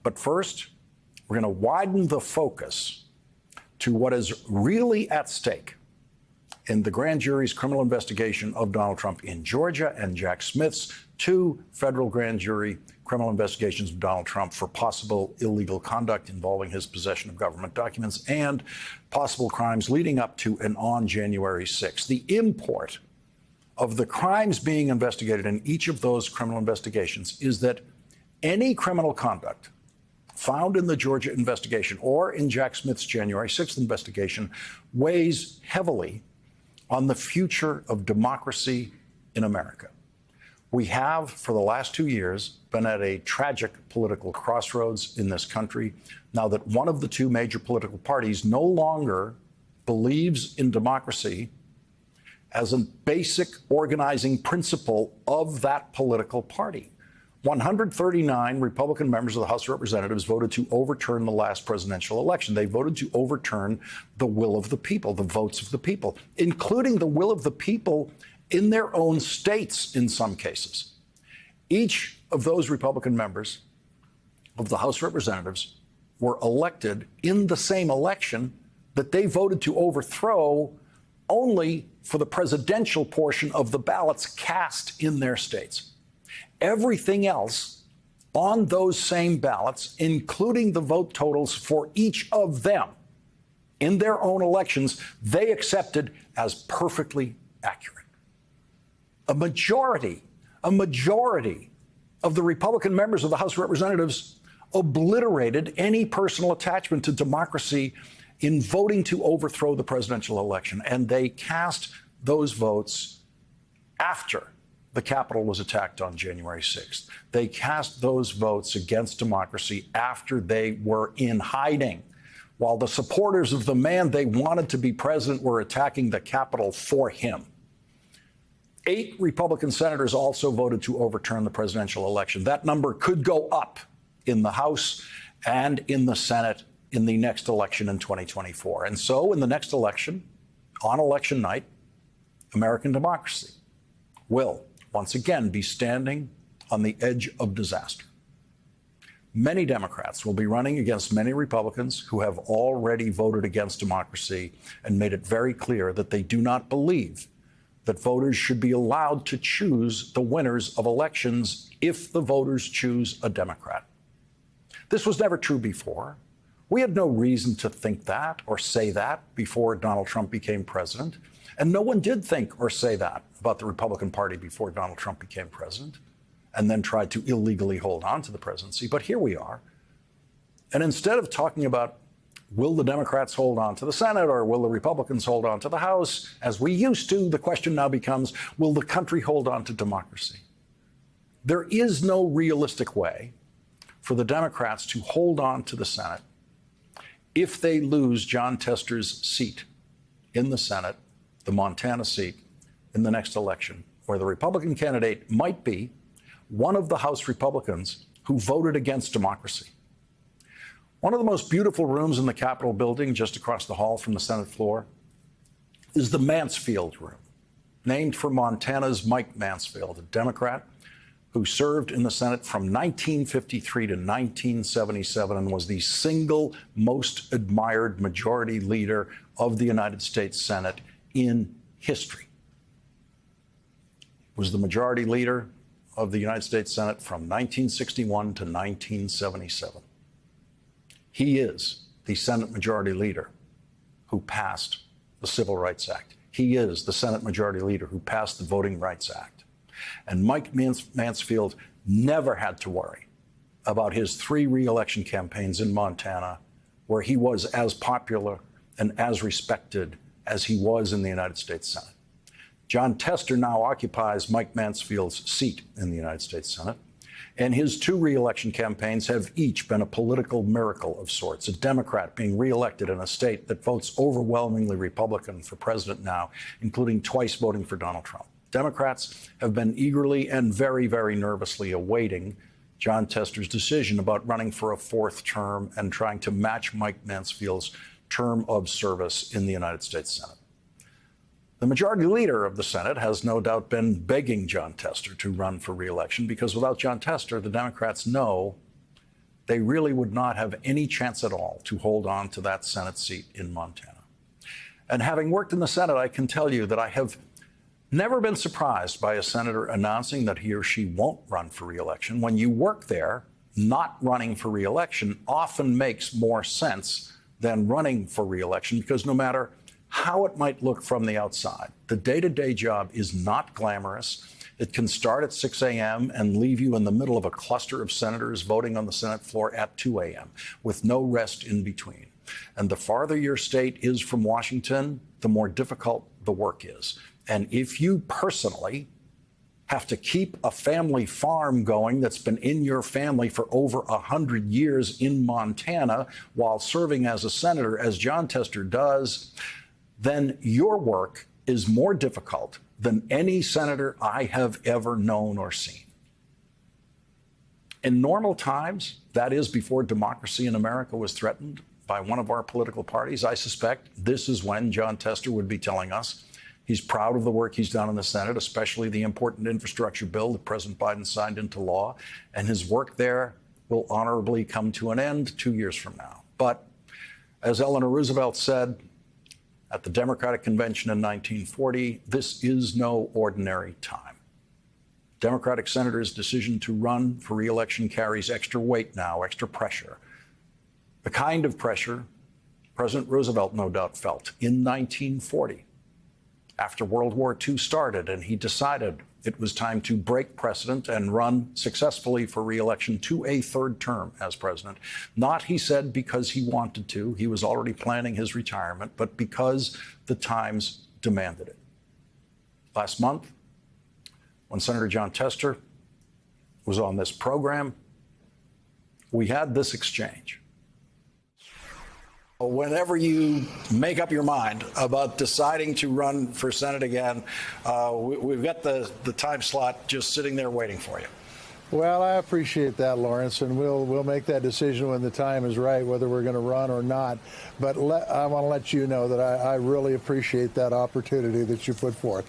But first, we're going to widen the focus to what is really at stake in the grand jury's criminal investigation of Donald Trump in Georgia and Jack Smith's two federal grand jury criminal investigations of Donald Trump for possible illegal conduct involving his possession of government documents and possible crimes leading up to and on January 6th. The import of the crimes being investigated in each of those criminal investigations is that any criminal conduct found in the Georgia investigation or in Jack Smith's January 6th investigation weighs heavily on the future of democracy in America. We have, for the last 2 years, been at a tragic political crossroads in this country now that one of the two major political parties no longer believes in democracy as a basic organizing principle of that political party. 139 Republican members of the House of Representatives voted to overturn the last presidential election. They voted to overturn the will of the people, the votes of the people, including the will of the people in their own states in some cases. Each of those Republican members of the House of Representatives were elected in the same election that they voted to overthrow only for the presidential portion of the ballots cast in their states. Everything else on those same ballots, including the vote totals for each of them in their own elections, they accepted as perfectly accurate. A majority of the Republican members of the House of Representatives obliterated any personal attachment to democracy in voting to overthrow the presidential election, and they cast those votes after the Capitol was attacked on January 6th. They cast those votes against democracy after they were in hiding, while the supporters of the man they wanted to be president were attacking the Capitol for him. 8 Republican senators also voted to overturn the presidential election. That number could go up in the House and in the Senate in the next election in 2024. And so in the next election, on election night, American democracy will once again be standing on the edge of disaster. Many Democrats will be running against many Republicans who have already voted against democracy and made it very clear that they do not believe that voters should be allowed to choose the winners of elections if the voters choose a Democrat. This was never true before. We had no reason to think that or say that before Donald Trump became president. And no one did think or say that about the Republican Party before Donald Trump became president and then tried to illegally hold on to the presidency. But here we are. And instead of talking about will the Democrats hold on to the Senate or will the Republicans hold on to the House, as we used to, the question now becomes, will the country hold on to democracy? There is no realistic way for the Democrats to hold on to the Senate if they lose Jon Tester's seat in the Senate, the Montana seat, in the next election, where the Republican candidate might be one of the House Republicans who voted against democracy. One of the most beautiful rooms in the Capitol building, just across the hall from the Senate floor, is the Mansfield room, named for Montana's Mike Mansfield, a Democrat who served in the Senate from 1953 to 1977 and was the single most admired majority leader of the United States Senate in history. Was the majority leader of the United States Senate from 1961 to 1977. He is the Senate Majority Leader who passed the Civil Rights Act. He is the Senate Majority Leader who passed the Voting Rights Act. And Mike Mansfield never had to worry about his 3 re-election campaigns in Montana, where he was as popular and as respected as he was in the United States Senate. Jon Tester now occupies Mike Mansfield's seat in the United States Senate, and his 2 re-election campaigns have each been a political miracle of sorts, a Democrat being re-elected in a state that votes overwhelmingly Republican for president now, including twice voting for Donald Trump. Democrats have been eagerly and very, very nervously awaiting Jon Tester's decision about running for a 4th term and trying to match Mike Mansfield's term of service in the United States Senate. The majority leader of the Senate has no doubt been begging Jon Tester to run for re-election because without Jon Tester, the Democrats know they really would not have any chance at all to hold on to that Senate seat in Montana. And having worked in the Senate, I can tell you that I have never been surprised by a senator announcing that he or she won't run for re-election. When you work there, not running for re-election often makes more sense than running for re-election, because no matter how it might look from the outside, the day-to-day job is not glamorous. It can start at 6 a.m. and leave you in the middle of a cluster of senators voting on the Senate floor at 2 a.m. with no rest in between. And the farther your state is from Washington, the more difficult the work is. And if you personally have to keep a family farm going that's been in your family for over 100 years in Montana while serving as a senator, as Jon Tester does, then your work is more difficult than any senator I have ever known or seen. In normal times, that is before democracy in America was threatened by one of our political parties, I suspect this is when Jon Tester would be telling us he's proud of the work he's done in the Senate, especially the important infrastructure bill that President Biden signed into law, and his work there will honorably come to an end 2 years from now. But as Eleanor Roosevelt said at the Democratic Convention in 1940, this is no ordinary time. Democratic senators' decision to run for re-election carries extra weight now, extra pressure. The kind of pressure President Roosevelt no doubt felt in 1940 after World War II started, and he decided it was time to break precedent and run successfully for re-election to a third term as president. Not, he said, because he wanted to. He was already planning his retirement, but because the times demanded it. Last month, when Senator Jon Tester was on this program, we had this exchange. Whenever you make up your mind about deciding to run for Senate again, we've got the time slot just sitting there waiting for you. Well, I appreciate that, Lawrence, and we'll make that decision when the time is right, whether we're going to run or not. But I want to let you know that I really appreciate that opportunity that you put forth.